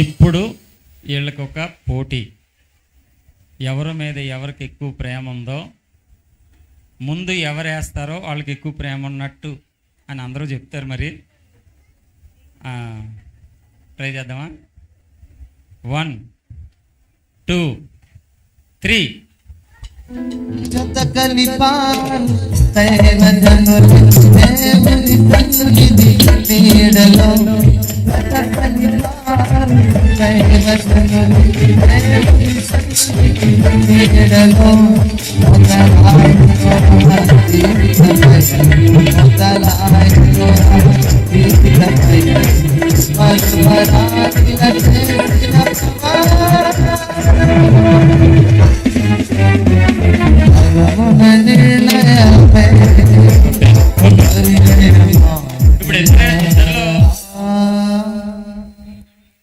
ఇప్పుడు వీళ్ళకి ఒక పోటీ, ఎవరి మీద ఎవరికి ఎక్కువ ప్రేమ ఉందో, ముందు ఎవరు వేస్తారో వాళ్ళకి ఎక్కువ ప్రేమ ఉన్నట్టు అని అందరూ చెప్తారు. మరి ట్రై చేద్దామా? 1 2 3.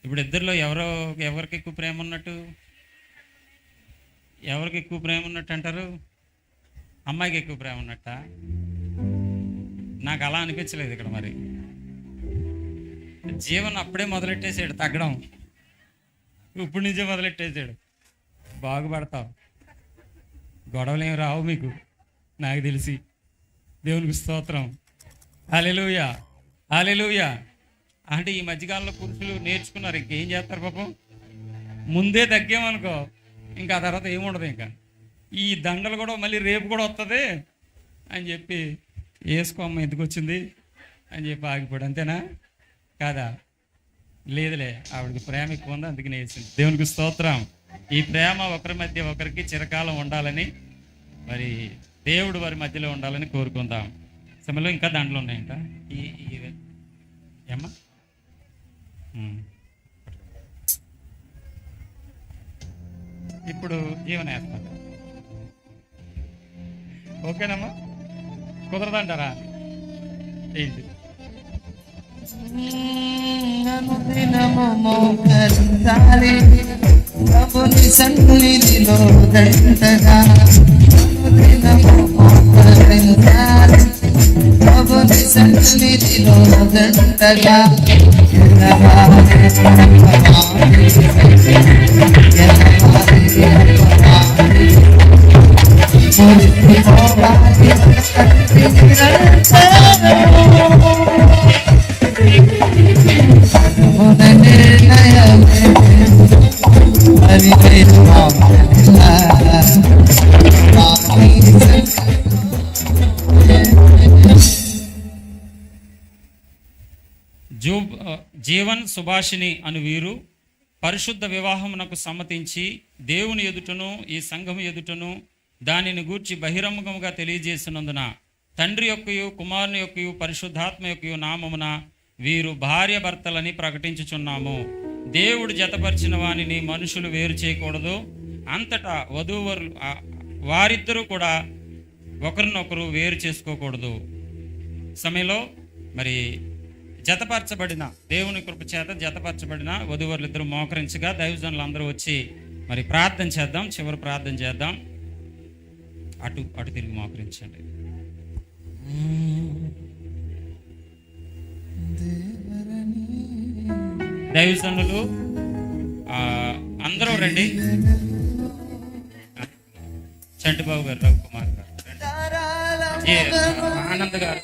ఇప్పుడు ఇద్దరిలో ఎవరికి ఎక్కువ ప్రేమ ఉన్నట్టు, ఎవరికి ఎక్కువ ప్రేమ ఉన్నట్టు అంటారు? అమ్మాయికి ఎక్కువ ప్రేమ ఉన్నట్ట? నాకు అలా అనిపించలేదు ఇక్కడ. మరి జీవన్ అప్పుడే మొదలెట్టేసాడు తగ్గడం, ఇప్పుడు నుంచే మొదలెట్టేసాడు. బాగుపడతావు, గొడవలు ఏమి రావు మీకు, నాకు తెలిసి. దేవునికి స్తోత్రం. హల్లెలూయా, హల్లెలూయా. అంటే ఈ మధ్యకాలంలో పురుషులు నేర్చుకున్నారు, ఇంకేం చేస్తారు పాపం, ముందే తగ్గామనుకో ఇంకా ఆ తర్వాత ఏముండదు. ఇంకా ఈ దండలు కూడా మళ్ళీ రేపు కూడా వస్తుంది అని చెప్పి వేసుకోమ్మ ఎందుకు వచ్చింది అని చెప్పి ఆగిపోయాడు. అంతేనా కాదా? లేదులే, ఆవిడకి ప్రేమ ఎక్కువ ఉంది అందుకని వేసింది. దేవునికి స్తోత్రం. ఈ ప్రేమ ఒకరి మధ్య ఒకరికి చిరకాలం ఉండాలని, మరి దేవుడు వారి మధ్యలో ఉండాలని కోరుకుందాం. సమయంలో ఇంకా దండలు ఉన్నాయి. ఇంకా ఏమ్మా ఇప్పుడు జీవన వేస్తాను. ఓకేనమ్మా? కుదరదంటారా? ఏంటి? సన్నిధిలో దండగా సన్నిధిలో దండగా జీవన్ సుభాషిణి అను వీరు పరిశుద్ధ వివాహమునకు సమ్మతించి దేవుని ఎదుటను ఈ సంఘము ఎదుటను దానిని గూర్చి బహిరంగముగా తెలియజేసినందున తండ్రి యొక్కయు కుమారుని యొక్కయు పరిశుద్ధాత్మ యొక్కయు నామమున వీరు భార్య భర్తలని ప్రకటించుచున్నాము. దేవుడు జతపరిచిన వానిని మనుషులు వేరు చేయకూడదు. అంతటా వధూవరులు వారిద్దరూ కూడా ఒకరినొకరు వేరు చేసుకోకూడదు. సమయంలో మరి జతపరచబడిన దేవుని కృప చేత జతపరచబడిన వధూవరులు ఇద్దరు మోకరించగా దైవజనులు అందరూ వచ్చి మరి ప్రార్థన చేద్దాం. చివరి ప్రార్థన చేద్దాం. అటు అటు తిరిగి మోకరించండి. దైవజనులు అందరూ రండి. చంటిబాబు గారు, రవికుమార్ గారు, ఆనంద్ గారు,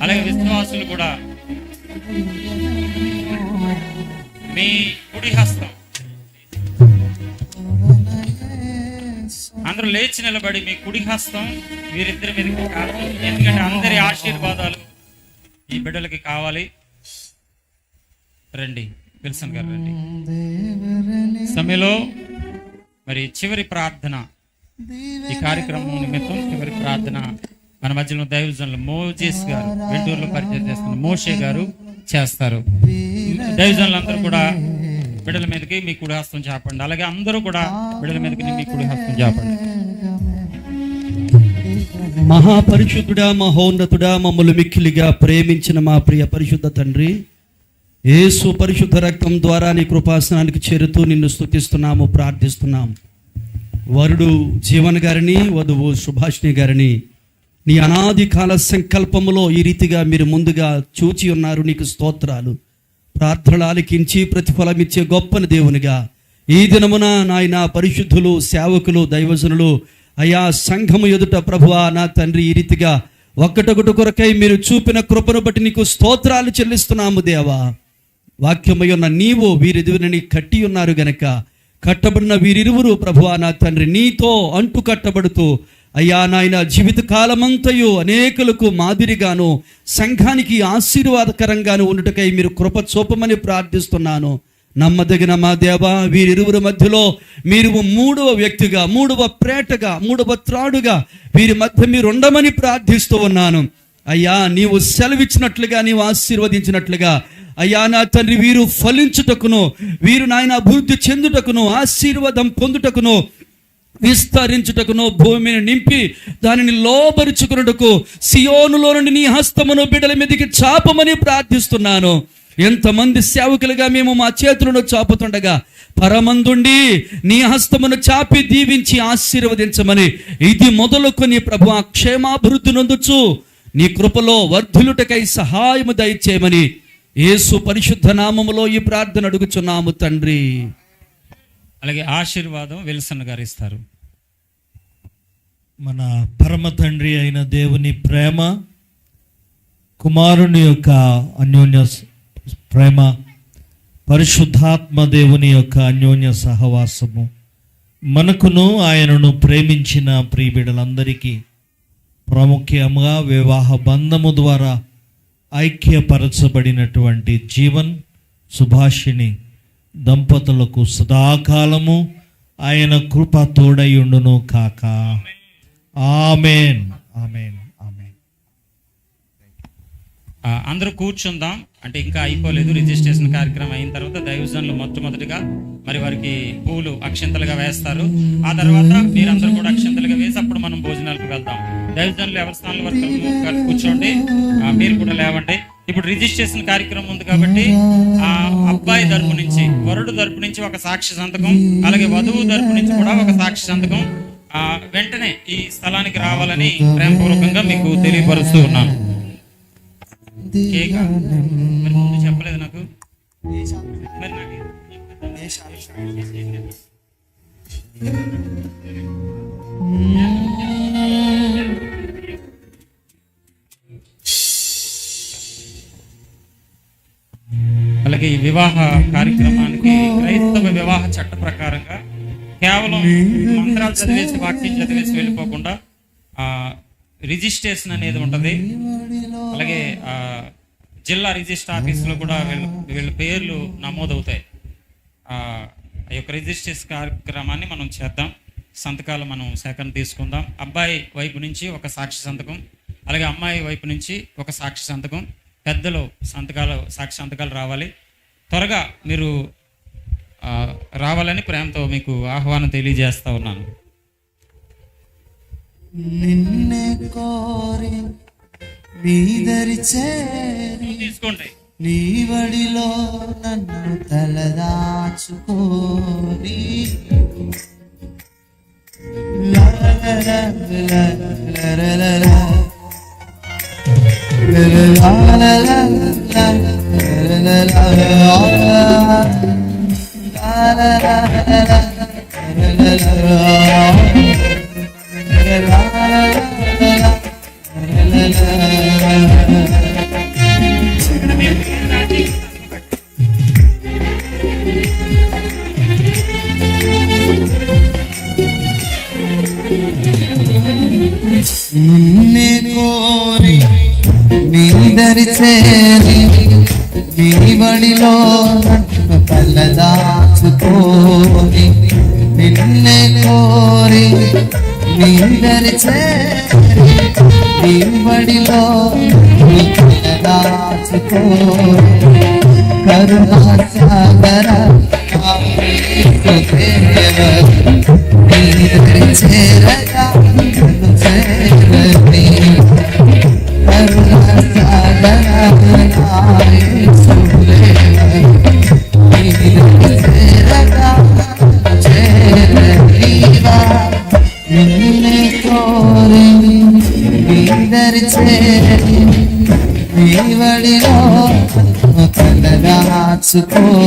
అలాగే విశ్వాసులు కూడా మీ కుడి హస్తం అందరూ లేచి నిలబడి మీ కుడి హస్తం వీరిద్దరి మీదకి కాదు. ఎందుకంటే అందరి ఆశీర్వాదాలు ఈ బిడ్డలకి కావాలి. రండి విల్సన్ గారు, రండి. సమయంలో మరి చివరి ప్రార్థన, ఈ కార్యక్రమం నిమిత్తం చివరి ప్రార్థన మన మధ్యలో దైవజనులు మోజేస్ గారు, వెంటూరులో పరిచయం చేస్తున్న మోషే గారు చేస్తారు. దైవజనులందరూ కూడా బిడ్డల మీదకి మీ కుడి హస్తం చాపండి. అలాగే అందరూ కూడా బిడ్డల మీదకి మీ కుడి హస్తం చాపండి. మహాపరిశుద్ధుడా, మహోన్నతుడా, మమ్మల్ని మిక్కిలిగా ప్రేమించిన మా ప్రియ పరిశుద్ధ తండ్రి, యేసు పరిశుద్ధ రక్తం ద్వారా నీ కృపాసనానికి చేరుతూ నిన్ను స్తుతిస్తున్నాము, ప్రార్థిస్తున్నాము. వరుడు జీవన్ గారిని, వధువు సుభాషిణి గారిని నీ అనాది కాల సంకల్పములో ఈ రీతిగా మీరు ముందుగా చూచి ఉన్నారు. నీకు స్తోత్రాలు. ప్రార్థనలు ఆలకించి ప్రతిఫలమిచ్చే గొప్పని దేవునిగా ఈ దినమున నాయన పరిశుద్ధులు, సేవకులు, దైవజనులు అయా సంఘము ఎదుట ప్రభువా నా తండ్రి ఈ రీతిగా ఒక్కటొకటి కొరకై మీరు చూపిన కృపను బట్టి నీకు స్తోత్రాలు చెల్లిస్తున్నాము దేవా. వాక్యమై ఉన్న నీవు వీరిదివిని కట్టి ఉన్నారు గనక కట్టబడిన వీరిరువురు ప్రభువా నా తండ్రి నీతో అంటు కట్టబడుతూ అయ్యా నాయన జీవిత కాలమంతయు అనేకులకు మాదిరిగాను సంఘానికి ఆశీర్వాదకరంగాను ఉండుటకై మీరు కృప చూపమని ప్రార్థిస్తున్నాను. నమ్మదగిన మా దేవ, వీరిరువురి మధ్యలో మీరు మూడవ వ్యక్తిగా, మూడవ ప్రేటగా, మూడవ త్రాడుగా వీరి మధ్య మీరు ఉండమని ప్రార్థిస్తూ ఉన్నాను. అయ్యా నీవు సెలవిచ్చినట్లుగా, నీవు ఆశీర్వదించినట్లుగా అయ్యా నా తండ్రి వీరు ఫలించుటకును, వీరు నాయన అభివృద్ధి చెందుటకును, ఆశీర్వాదం పొందుటకును, విస్తరించుటకును, భూమిని నింపి దానిని లోబరుచుకున్నటకు సియోనులో నుండి నీ హస్తమును బిడ్డల మీదకి చాపమని ప్రార్థిస్తున్నాను. ఎంతమంది సేవకులుగా మేము మా చేతులను చాపుతుండగా పరమందుండి నీ హస్తమును చాపి దీవించి ఆశీర్వదించమని, ఇది మొదలుకొని ప్రభు క్షేమాభివృద్ధి నొందుచు నీ కృపలో వర్ధులుటకై సహాయము దయచేయమని యేసు పరిశుద్ధ నామములో ఈ ప్రార్థన అడుగుచున్నాము తండ్రి. అలాగే ఆశీర్వాదం విల్సన్ గారు ఇస్తారు. మన పరమ తండ్రి అయిన దేవుని ప్రేమ, కుమారుని యొక్క అన్యోన్య ప్రేమ, పరిశుద్ధాత్మ దేవుని యొక్క అన్యోన్య సహవాసము మనకును ఆయనను ప్రేమించిన ప్రియబిడ్డలందరికీ ప్రాముఖ్యంగా వివాహ బంధము ద్వారా ఐక్యపరచబడినటువంటి జీవన్, సుభాషిణి దంపతులకు సదాకాలము ఆయన కృప తోడయుండును కాక. ఆమేన్, ఆమేన్, ఆమేన్. అందరూ కూర్చుందాం. అంటే ఇంకా అయిపోలేదు. రిజిస్ట్రేషన్ కార్యక్రమం అయిన తర్వాత దైవజనులు మొట్టమొదటిగా మరి వారికి పూలు అక్షంతలుగా వేస్తారు. ఆ తర్వాత మీరందరూ కూడా అక్షంతలుగా వేసి అప్పుడు మనం భోజనాలకు వెళ్దాం. దైవజనులు ఎవరి స్థానాల వరకు కూర్చోండి, మీరు కూడా లేవండి. ఇప్పుడు రిజిస్ట్రేషన్ కార్యక్రమం ఉంది కాబట్టి ఆ అబ్బాయి తరపు నుంచి, వరుడు తరపు నుంచి ఒక సాక్షి సంతకం, అలాగే వధువు తరపు నుంచి కూడా ఒక సాక్షి సంతకం వెంటనే ఈ స్థలానికి రావాలని ప్రేమపూర్వకంగా మీకు తెలియపరుస్తూ ఉన్నాను. మరి ముందు చెప్పలేదు నాకు. మరి నాకు అలాగే ఈ వివాహ కార్యక్రమానికి క్రైస్తవ వివాహ చట్ట ప్రకారంగా కేవలం మంత్రాలు చదివేసి, వాక్యం చదివేసి వెళ్ళిపోకుండా రిజిస్ట్రేషన్ అనేది ఉంటుంది. అలాగే జిల్లా రిజిస్టర్ ఆఫీసులో కూడా వీళ్ళ పేర్లు నమోదవుతాయి. ఆ యొక్క రిజిస్ట్రేషన్ కార్యక్రమాన్ని మనం చేద్దాం. సంతకాలు మనం సేకరణ తీసుకుందాం. అబ్బాయి వైపు నుంచి ఒక సాక్షి సంతకం, అలాగే అమ్మాయి వైపు నుంచి ఒక సాక్షి సంతకం. పెద్దలు సాక్షి సంతకాలు రావాలి. త్వరగా మీరు రావాలని ప్రేమతో మీకు ఆహ్వానం తెలియజేస్తా ఉన్నాను. నిన్నే కోరి తీసుకోండి. నీ వడిలో నన్ను తలదాచుకోని నిన్నే కోరి నీ దరి చేరి నీ బడిలో నన్ను తలదాచుకోని నిన్నే కోరి నీ దరి చేరి నీ బడిలో దాచుకో కరుణా సాగర నీ దరి చేరగా చేరని కరుణా సాగర నిన్నే కోరి నీదరి చేరి నీ వడిలో కలగాచుకోని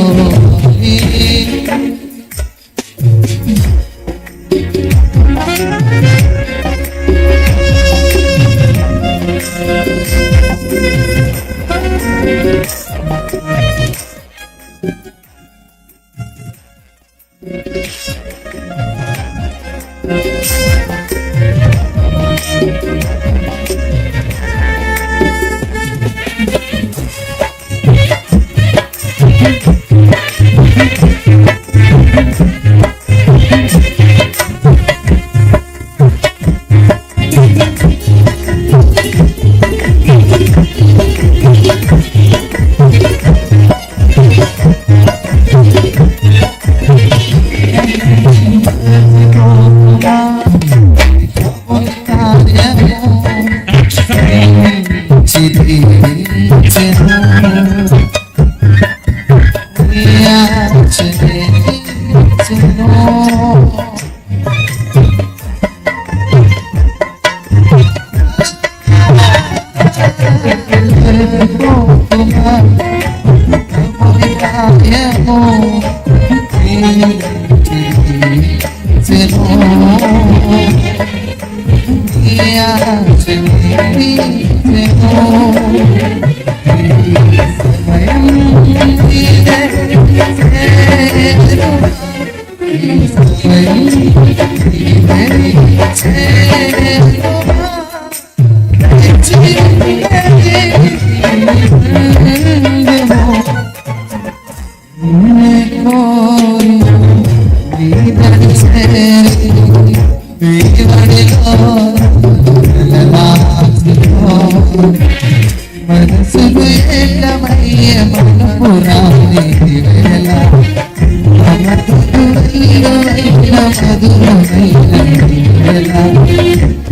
మనసులు ఏకమయ్య మనపురాణి వేళ మధురైన వేళ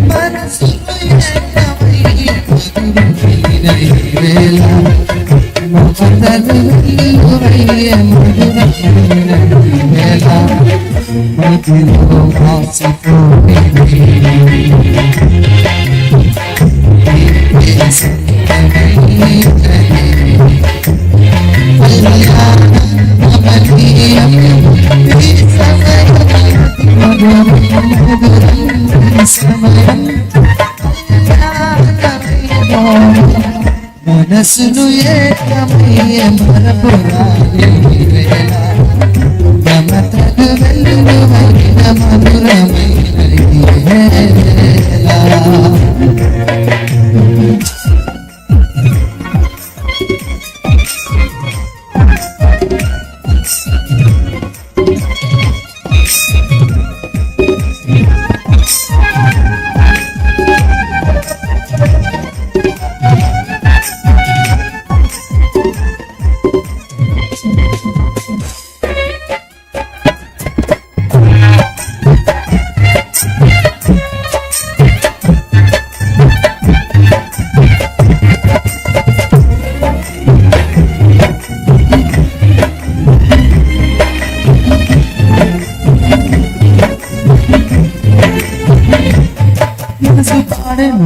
మనసులు ఏకమయ్య మధురైన వేళ మధురైన మధురైన వేళ మధులో మాసిపోయి మనసులు ఏకమయ్య మరపురాని వేళ మమతకు వెల్లువైన మధురమైన వేళ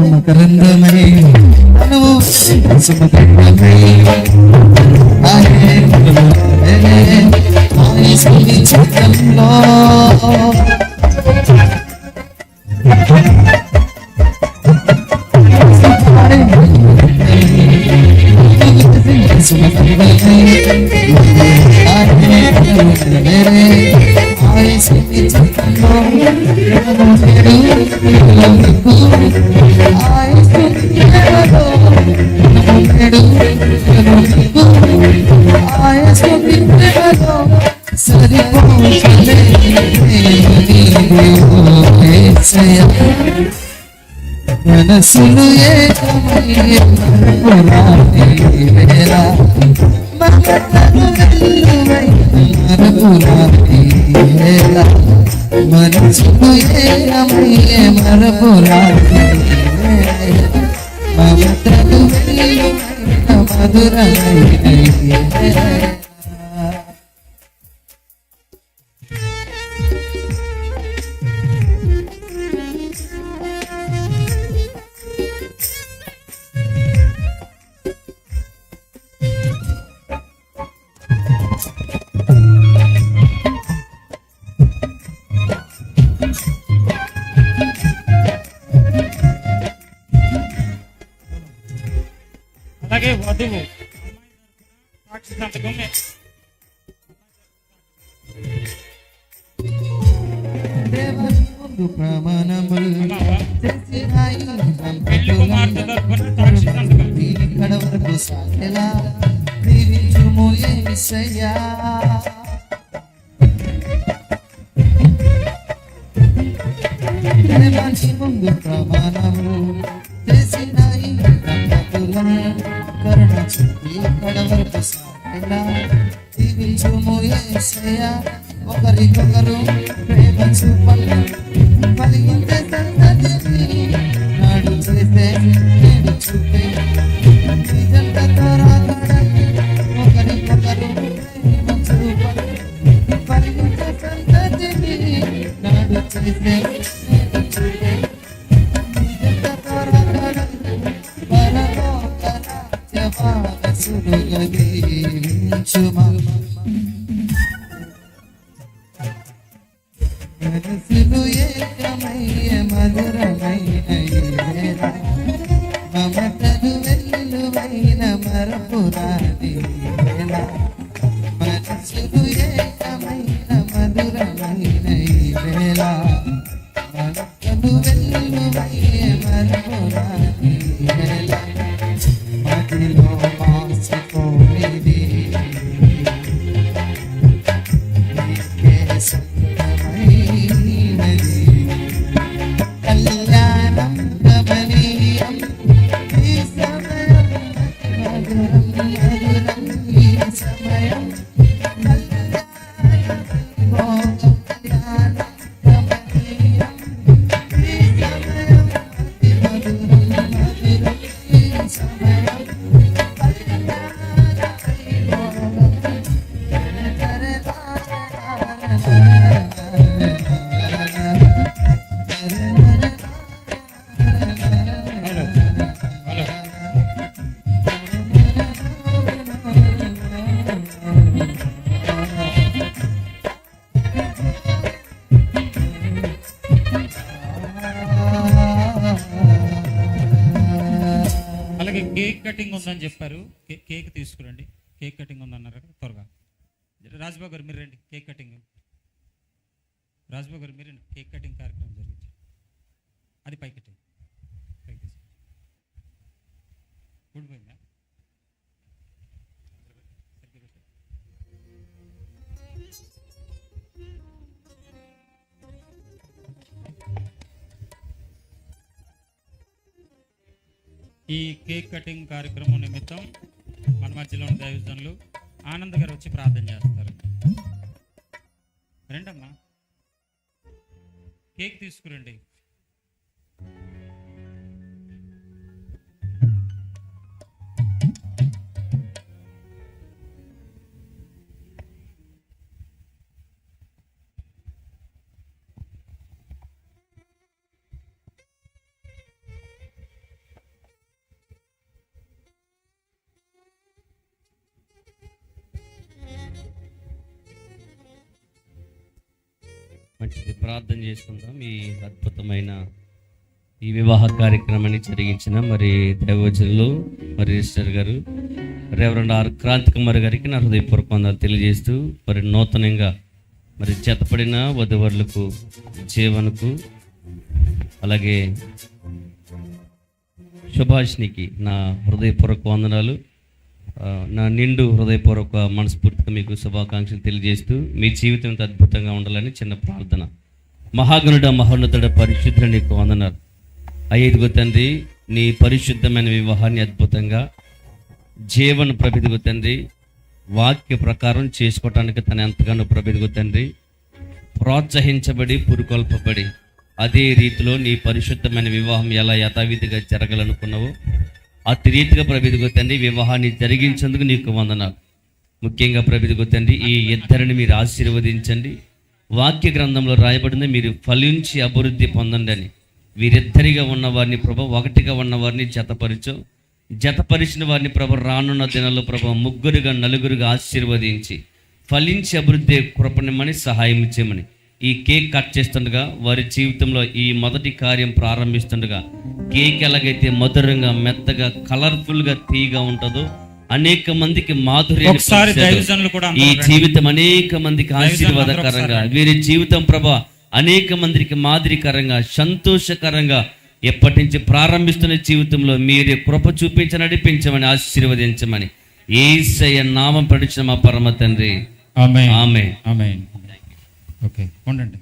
మకరందమై అనువు సుమకరందమై ఆయి చిత్తంలో యేసయ్యా మనసులు ఏకమై మరపురాని వేళ మమతలు వెల్లువై మరపురాని వేళ మనసులు ఏకమై మరపురాని వేళ మమతలు వెల్లువై మధురమైన వేళ అలాగే వధువు సాక్షి సంతకం దేవని ముందు ప్రమాణములు చేసినాయి పెళ్లి కుమార్తె తరపున సాక్షి సంతకం. ఇక్కడ వరకు సాగేలా దీవించుము యేసయ్యా దేవని ముందు ప్రమాణములు చేసినాయి దంపతులను కరుణ చూపి ఇక్కడ వరకు సాగేలా దీవించుము యేసయ్యా ఒకరికొకరు ప్రేమ చూపలు కలిగించే సంగతిని నాడు చేసే నేడు చూపే ఈ జంటతో రాగడని ఒకరికొకరు ప్రేమ చూపలు కలిగించే సంగతిని నాడు చేసే నేడు చూపే ఈ జంటతో రాగడని పరలోక రాజ్య వారసులుగా దీవించుమా మనసులు ఏకమయ్య మధురమైన వేళ మమతలు వెల్లువైన మరపురాని వేళ మనసులు ఏకమైన మధురమైన వేళ మమతలు వెల్లువైన మరపురాని వేళ మదిలో మాసిపోనిది నీకే సంతమైనది కళ్యాణం గమనీయం ఈ సమయం మధురం మధురం ఈ సమయం కళ్యాణం గమనీయం ఈ సమయం మధురం మధురం ఈ సమయం హలో హలో అలాగే కేక్ కటింగ్ ఉందని చెప్పారు. కేక్ తీసుకురండి. కేక్ కటింగ్ ఉందన్నారు త్వరగా. రాజ్బాబు గారు మీరు రండి. కేక్ కటింగ్ రాజ్బాబు గారు మీరు రండి. కేక్ కటింగ్ కార్యక్రమం జరిగింది. అది పైకి పైకి ఊడిపోయిందా? ఈ కేక్ కటింగ్ కార్యక్రమం నిమిత్తం మన మధ్యలో ఉన్న దైవజనులు ఆనంద్ గారు వచ్చి ప్రార్థన చేస్తారు. రండమ్మా, కేక్ తీసుకురండి. మంచిది, ప్రార్థన చేసుకుందాం. ఈ అద్భుతమైన ఈ వివాహ కార్యక్రమాన్ని జరిగించిన మరి దైవజనులు మరి రిజిస్టర్ గారు రెవరెండ్ ఆర్ క్రాంతి కుమార్ గారికి నా హృదయపూర్వక వందనాలు తెలియజేస్తూ మరి నూతనంగా మరి జతపడిన వధువరులకు జీవనకు అలాగే సుభాష్నికి నా హృదయపూర్వక వందనాలు. నా నిండు హృదయపూర్వక మనస్ఫూర్తిగా మీకు శుభాకాంక్షలు తెలియజేస్తూ మీ జీవితం అద్భుతంగా ఉండాలని చిన్న ప్రార్థన. మహాగణుడ మహోన్నతుడ పరిశుద్ధుడ నీకు వందనాలు. అయ్యేదిగో తండ్రి, నీ పరిశుద్ధమైన వివాహాన్ని అద్భుతంగా జీవన ప్రభిదిగో తండ్రి వాక్య ప్రకారం చేసుకోవటానికి తన ఎంతగానో ప్రభిదిగో తండ్రి ప్రోత్సహించబడి పురుకొల్పబడి అదే రీతిలో నీ పరిశుద్ధమైన వివాహం ఎలా యథావిధిగా జరగాలనుకున్నావో అతి రీతిగా ప్రభిదిగో తండ్రి వివాహాన్ని జరిగించేందుకు నీకు వందనాలు. ముఖ్యంగా ప్రభిదిగో తండ్రి ఈ ఇద్దరిని మీరు ఆశీర్వదించండి. వాక్య గ్రంథంలో రాయబడింది మీరు ఫలించి అభివృద్ధి పొందండి అని. వీరిద్దరిగా ఉన్నవారిని ప్రభు ఒకటిగా ఉన్నవారిని జతపరిచిన వారిని ప్రభు రానున్న దినాల్లో ప్రభు ముగ్గురుగా నలుగురుగా ఆశీర్వదించి ఫలించి అభివృద్ధి కృపణమని సహాయం చేయమని ఈ కేక్ కట్ చేస్తుండగా వారి జీవితంలో ఈ మొదటి కార్యం ప్రారంభిస్తుండగా కేక్ ఎలాగైతే మధురంగా మెత్తగా కలర్ఫుల్గా తీగా ఉంటుందో అనేక మందికి ఒకసారి దైవజనులు కూడా ఈ జీవితం అనేక మందికి ఆశీర్వాదకరంగా వీరి జీవితం ప్రభా అనేక మందికి మాదిరికరంగా సంతోషకరంగా ఎప్పటి నుంచి ప్రారంభిస్తున్న జీవితంలో మీరు కృప చూపించి నడిపించమని ఆశీర్వదించమని యేసయ్య నామం పడిచిన మా పరమ తండ్రి. ఆమేన్. ఆమేన్. ఆమేన్. ఓకే ఉండండి.